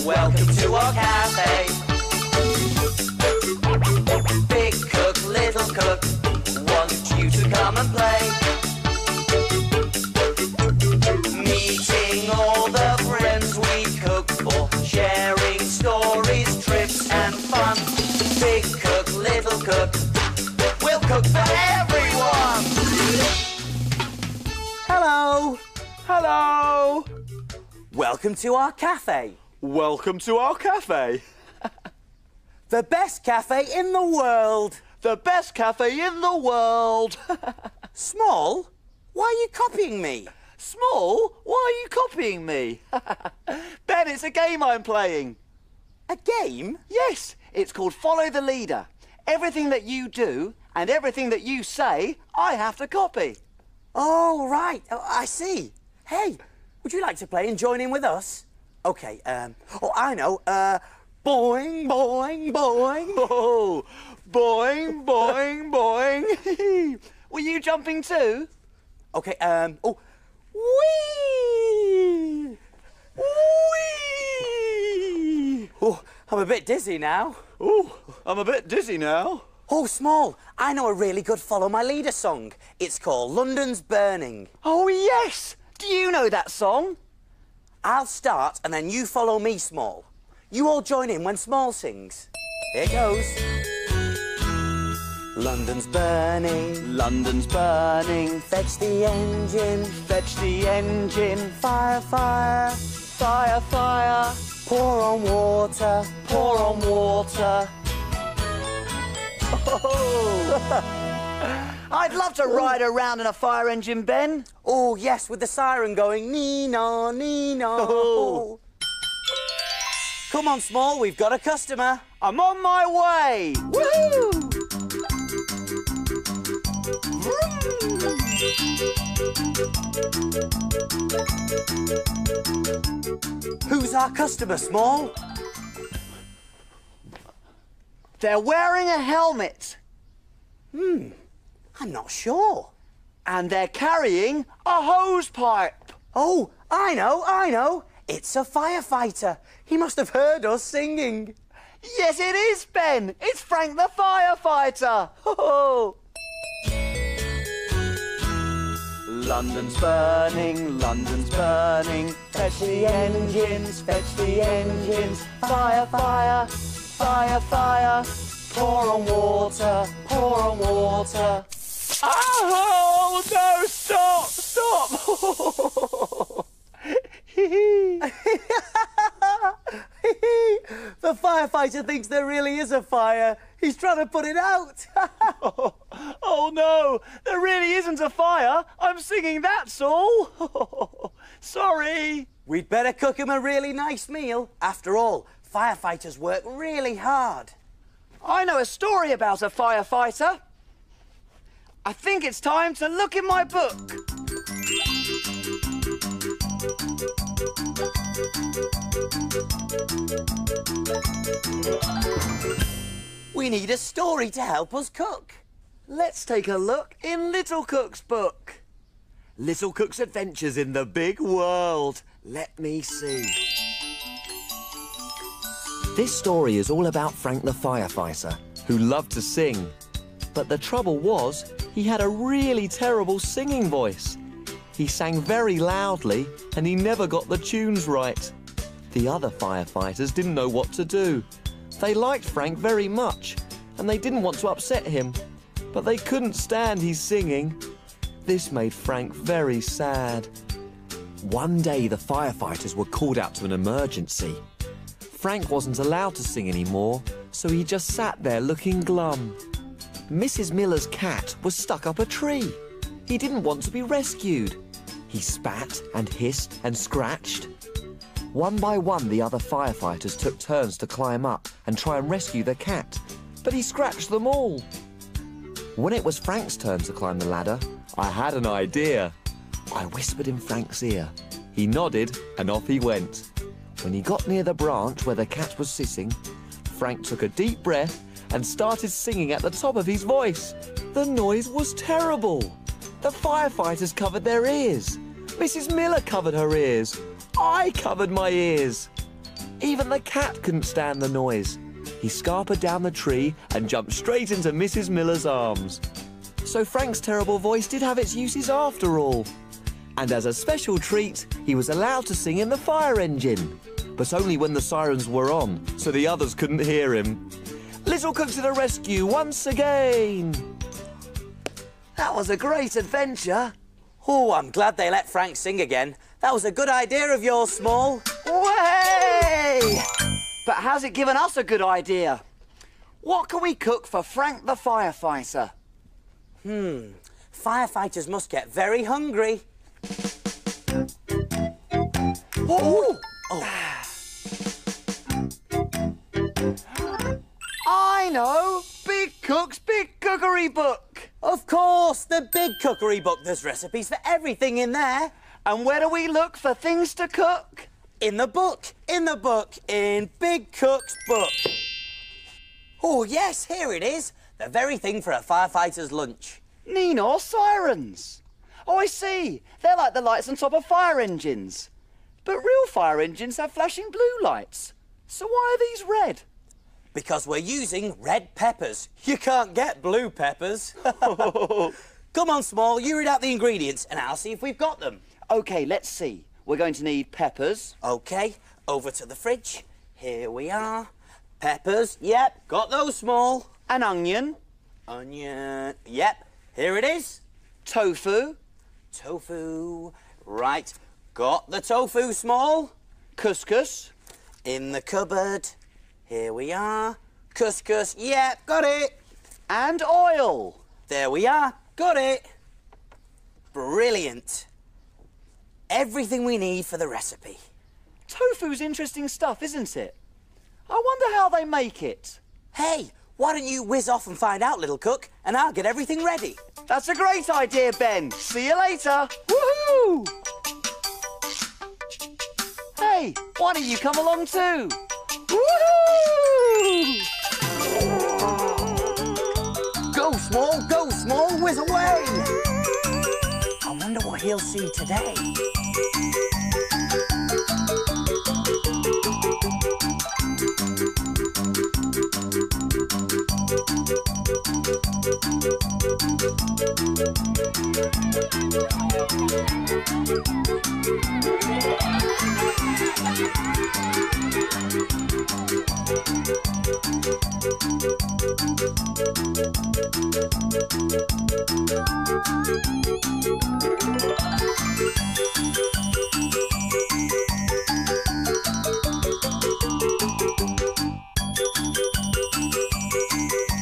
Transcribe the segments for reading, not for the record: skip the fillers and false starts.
welcome to our cafe. Big cook, little cook, want you to come and play. Meeting all the friends we cook for, sharing stories, trips and fun. Big cook, little cook, we'll cook for everyone. Hello. Hello. Welcome to our cafe. Welcome to our cafe. The best cafe in the world. The best cafe in the world. Small, why are you copying me? Small, why are you copying me? Ben, it's a game I'm playing. A game? Yes, it's called Follow the Leader. Everything that you do and everything that you say, I have to copy. Oh, right. Oh, I see. Hey, would you like to play and join in with us? OK, oh, I know. Boing, boing, boing. Oh, boing, boing, boing. Were you jumping too? OK, oh, whee! Whee! Oh, I'm a bit dizzy now. Oh, I'm a bit dizzy now. Oh, Small, I know a really good Follow My Leader song. It's called London's Burning. Oh, yes. Do you know that song? I'll start and then you follow me, Small. You all join in when Small sings. Here goes. London's burning. London's burning. Fetch the engine. Fetch the engine. Fire, fire. Fire, fire. Pour on water. Pour on water. Oh. I'd love to ride around in a fire engine, Ben. Oh, yes, with the siren going, Nee Naw, Nee Naw. Oh. Come on, Small, we've got a customer. I'm on my way. Woo! Who's our customer, Small? They're wearing a helmet. I'm not sure. And they're carrying a hose pipe. Oh, I know. It's a firefighter. He must have heard us singing. Yes, it is, Ben. It's Frank the firefighter. Oh. London's burning, London's burning. Fetch the engines, fetch the engines. Fire, fire, fire, fire. Pour on water, pour on water. Oh, no, stop, stop. The firefighter thinks there really is a fire. He's trying to put it out. Oh, no, there really isn't a fire. I'm singing, that's all. Sorry. We'd better cook him a really nice meal. After all, firefighters work really hard. I know a story about a firefighter. I think it's time to look in my book. We need a story to help us cook. Let's take a look in Little Cook's book. Little Cook's Adventures in the Big World. Let me see. This story is all about Frank the firefighter, who loved to sing. But the trouble was, he had a really terrible singing voice. He sang very loudly, and he never got the tunes right. The other firefighters didn't know what to do. They liked Frank very much, and they didn't want to upset him. But they couldn't stand his singing. This made Frank very sad. One day, the firefighters were called out to an emergency. Frank wasn't allowed to sing anymore, so he just sat there looking glum. Mrs. Miller's cat was stuck up a tree. He didn't want to be rescued. He spat and hissed and scratched. One by one, the other firefighters took turns to climb up and try and rescue the cat, but he scratched them all. When it was Frank's turn to climb the ladder, I had an idea. I whispered in Frank's ear. He nodded and off he went. When he got near the branch where the cat was sitting, Frank took a deep breath and started singing at the top of his voice. The noise was terrible. The firefighters covered their ears. Mrs. Miller covered her ears. I covered my ears. Even the cat couldn't stand the noise. He scarpered down the tree and jumped straight into Mrs. Miller's arms. So Frank's terrible voice did have its uses after all. And as a special treat, he was allowed to sing in the fire engine. But only when the sirens were on, so the others couldn't hear him. Little Cook to the rescue once again! That was a great adventure. Oh, I'm glad they let Frank sing again. That was a good idea of yours, Small. Way! But has it given us a good idea? What can we cook for Frank the Firefighter? Firefighters must get very hungry. Oh! I know! Big Cook's Big Cookery Book! Of course, the Big Cookery Book. There's recipes for everything in there. And where do we look for things to cook? In the book, in Big Cook's book. Oh, yes, here it is. The very thing for a firefighter's lunch. Nee Naw Sirens. Oh, I see. They're like the lights on top of fire engines. But real fire engines have flashing blue lights. So why are these red? Because we're using red peppers. You can't get blue peppers. Come on, Small, you read out the ingredients and I'll see if we've got them. OK, let's see. We're going to need peppers. OK, over to the fridge. Here we are. Peppers, yep, got those, Small. An onion. Onion, yep, here it is. Tofu. Tofu, right, got the tofu, Small. Couscous. In the cupboard. Here we are. Couscous, yep, got it. And oil. There we are, got it. Brilliant. Everything we need for the recipe. Tofu's interesting stuff, isn't it? I wonder how they make it. Hey, why don't you whiz off and find out, Little Cook, and I'll get everything ready. That's a great idea, Ben. See you later. Woohoo! Hey, why don't you come along too? Woohoo! Go, Small, whiz away. I wonder what he'll see today.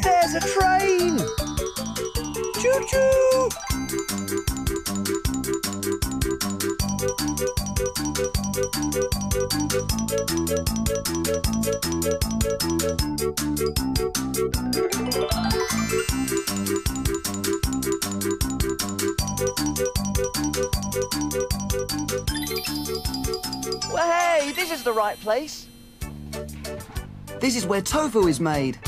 There's a train! Choo-choo! Well, hey, this is the right place. This is where tofu is made.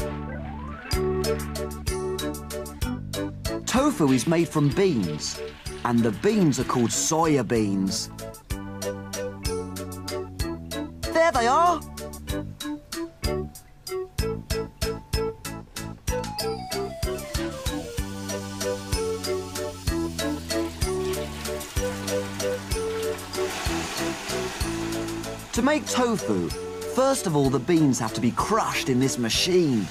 Tofu is made from beans, and the beans are called soya beans. There they are. To make tofu, first of all, the beans have to be crushed in this machine.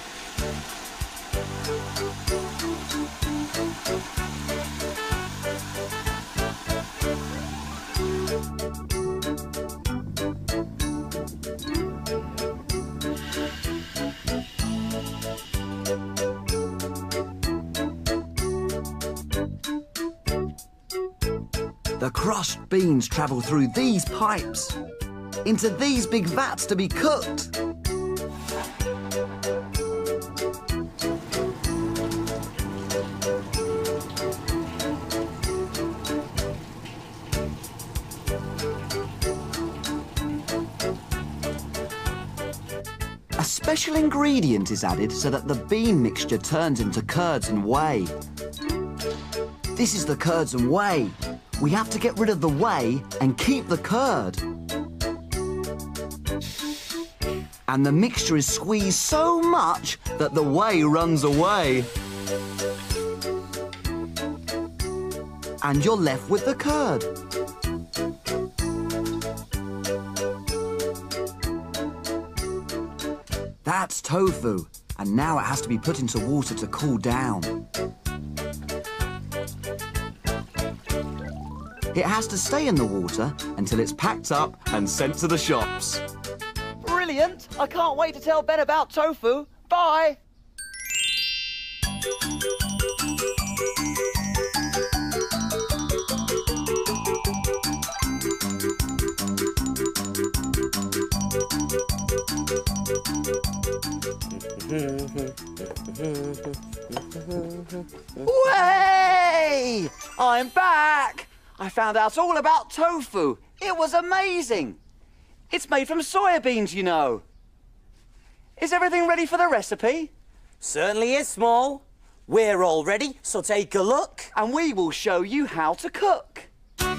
The crushed beans travel through these pipes into these big vats to be cooked. A special ingredient is added so that the bean mixture turns into curds and whey. This is the curds and whey. We have to get rid of the whey and keep the curd. And the mixture is squeezed so much that the whey runs away. And you're left with the curd. That's tofu, and now it has to be put into water to cool down. It has to stay in the water until it's packed up and sent to the shops. Brilliant! I can't wait to tell Ben about tofu. Bye! Way! I'm back! I found out all about tofu. It was amazing. It's made from soya beans, you know. Is everything ready for the recipe? Certainly is, Small. We're all ready, so take a look. And we will show you how to cook. The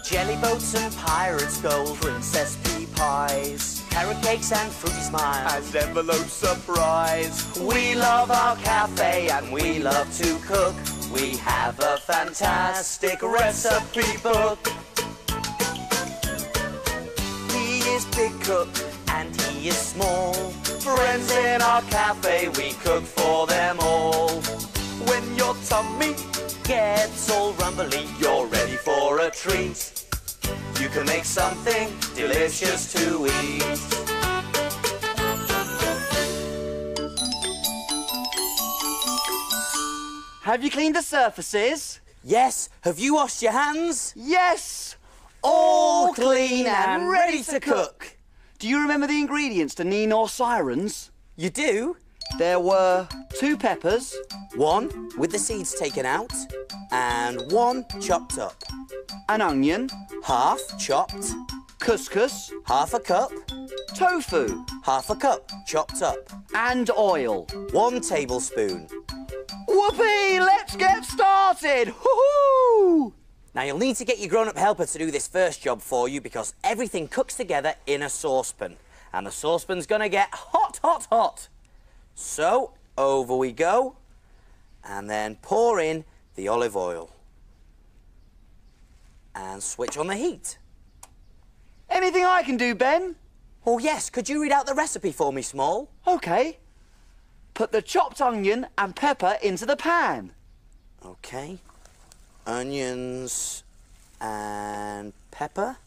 jelly boats and pirates, gold princess pea pies, carrot cakes and fruity smiles, And envelope surprise. We love our cafe and we love to cook. We have a fantastic recipe book. He is big cook and he is small. Friends in our cafe, we cook for them all. When your tummy, Gets all rumbly, you're ready for a treat. you can make something delicious to eat. Have you cleaned the surfaces? Yes, have you washed your hands? Yes! All clean and ready to cook. Do you remember the ingredients to Nee Naw Sirens? You do? There were 2 peppers, One with the seeds taken out and one chopped up. an onion, Half chopped, couscous, half a cup, tofu, half a cup chopped up, and oil. 1 tablespoon. Whoopee! Let's get started! Woohoo! Now you'll need to get your grown-up helper to do this first job for you because everything cooks together in a saucepan. And the saucepan's gonna get hot, hot, hot. So, over we go. And then pour in the olive oil. And switch on the heat. Anything I can do, Ben? Oh yes, could you read out the recipe for me, Small? OK. Put the chopped onion and pepper into the pan. Okay. Onions and pepper.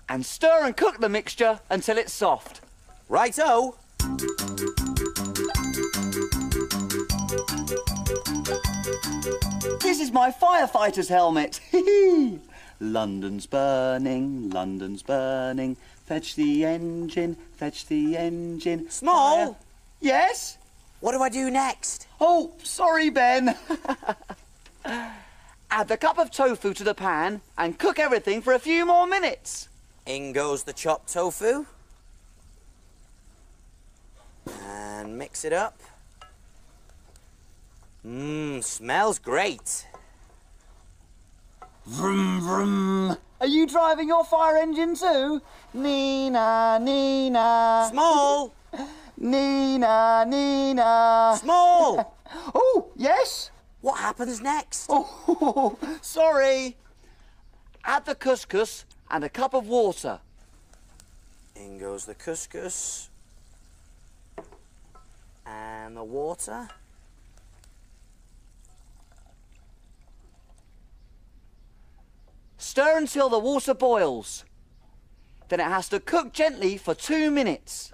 And stir and cook the mixture until it's soft. Righto. This is my firefighter's helmet. London's burning, London's burning. Fetch the engine, fetch the engine. Small. Fire. Yes? What do I do next? Oh, sorry, Ben. Add the cup of tofu to the pan and cook everything for a few more minutes. In goes the chopped tofu. And mix it up. Smells great. Vroom, vroom. Are you driving your fire engine too? Nina, Nina. Small. Nina, Nina. Small. Oh, yes? What happens next? Oh, sorry. Add the couscous and a cup of water. In goes the couscous. And the water. Stir until the water boils. Then it has to cook gently for 2 minutes.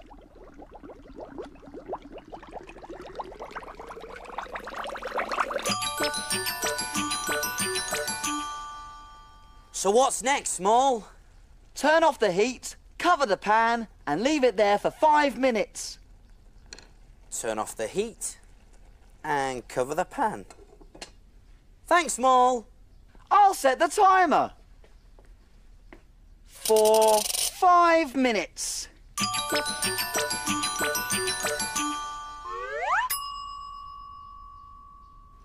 So what's next, Small? Turn off the heat, cover the pan and leave it there for 5 minutes. Turn off the heat and cover the pan. Thanks, Small. I'll set the timer for 5 minutes.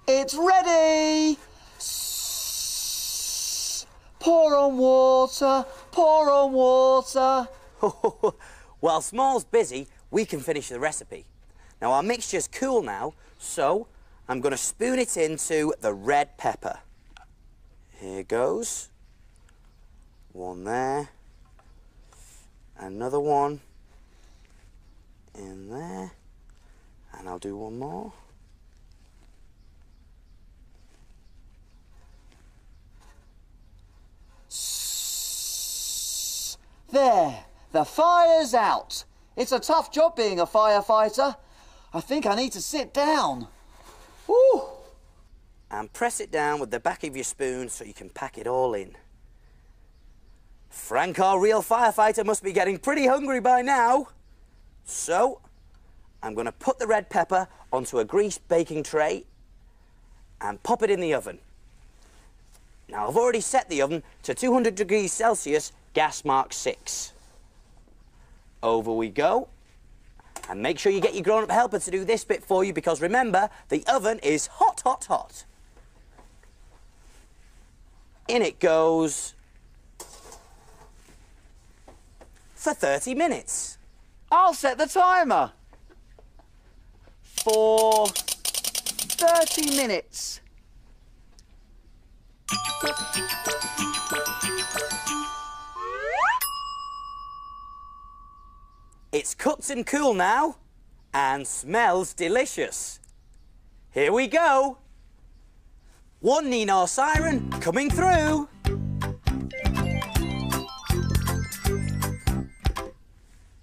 It's ready! Pour on water, pour on water. While Small's busy, we can finish the recipe. Now, our mixture's cool now, so I'm going to spoon it into the red pepper. Here goes. One there. Another one in there. And I'll do one more. There, the fire's out. It's a tough job being a firefighter. I think I need to sit down. Woo! And press it down with the back of your spoon so you can pack it all in. Frank, our real firefighter, must be getting pretty hungry by now. So, I'm going to put the red pepper onto a greased baking tray and pop it in the oven. Now, I've already set the oven to 200 degrees Celsius, gas mark 6. Over we go. And make sure you get your grown-up helper to do this bit for you, because remember, the oven is hot, hot, hot. In it goes for 30 minutes. I'll set the timer. For 30 minutes. It's cooked and cool now, and smells delicious. Here we go. One Nee Naw Siren coming through.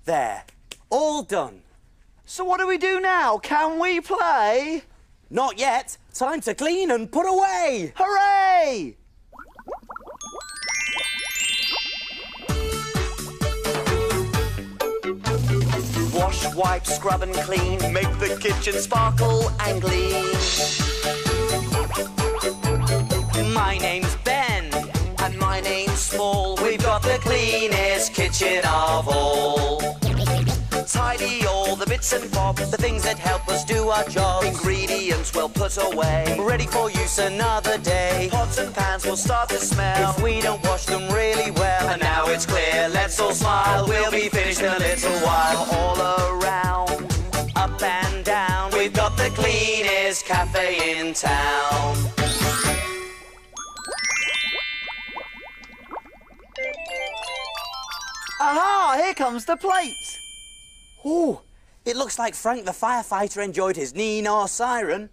There, all done. So what do we do now? Can we play? Not yet. Time to clean and put away. Hooray! Wash, wipe, scrub and clean. Make the kitchen sparkle and gleam. My name's Ben. And my name's Small. We've got the cleanest kitchen of all. Tidy all the bits and bobs, The things that help us do our jobs. ingredients well put away. Ready for use another day. Pots and pans will start to smell. If we don't wash them really well. And now it's clear, let's all smile. We'll be finished in a little while. All around, Up and down. we've got the cleanest cafe in town. Aha! Here comes the plate. Ooh, it looks like Frank the firefighter enjoyed his Nee Naw Siren.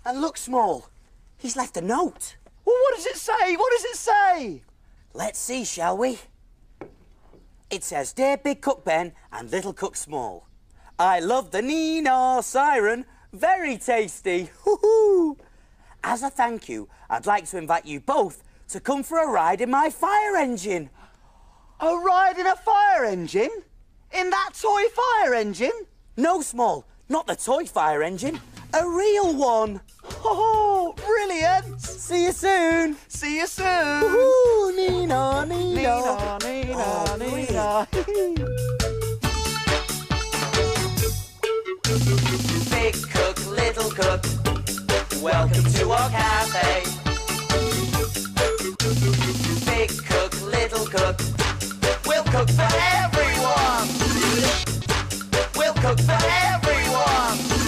And look, Small, he's left a note. Well, what does it say? What does it say? Let's see, shall we? It says, Dear Big Cook Ben and Little Cook Small, I love the Nee Naw Siren, very tasty. Hoo-hoo. As a thank you, I'd like to invite you both to come for a ride in my fire engine. A ride in a fire engine? In that toy fire engine? No, Small, not the toy fire engine, a real one. Oh, brilliant! See you soon. See you soon! Woohoo! Nee Naw, Nee Nee Naw. Naw, Nee Naw, Oh, Nee brilliant. Naw. Big cook, little cook, welcome to our cafe. Big cook, little cook, we'll cook for everyone. We'll cook for everyone.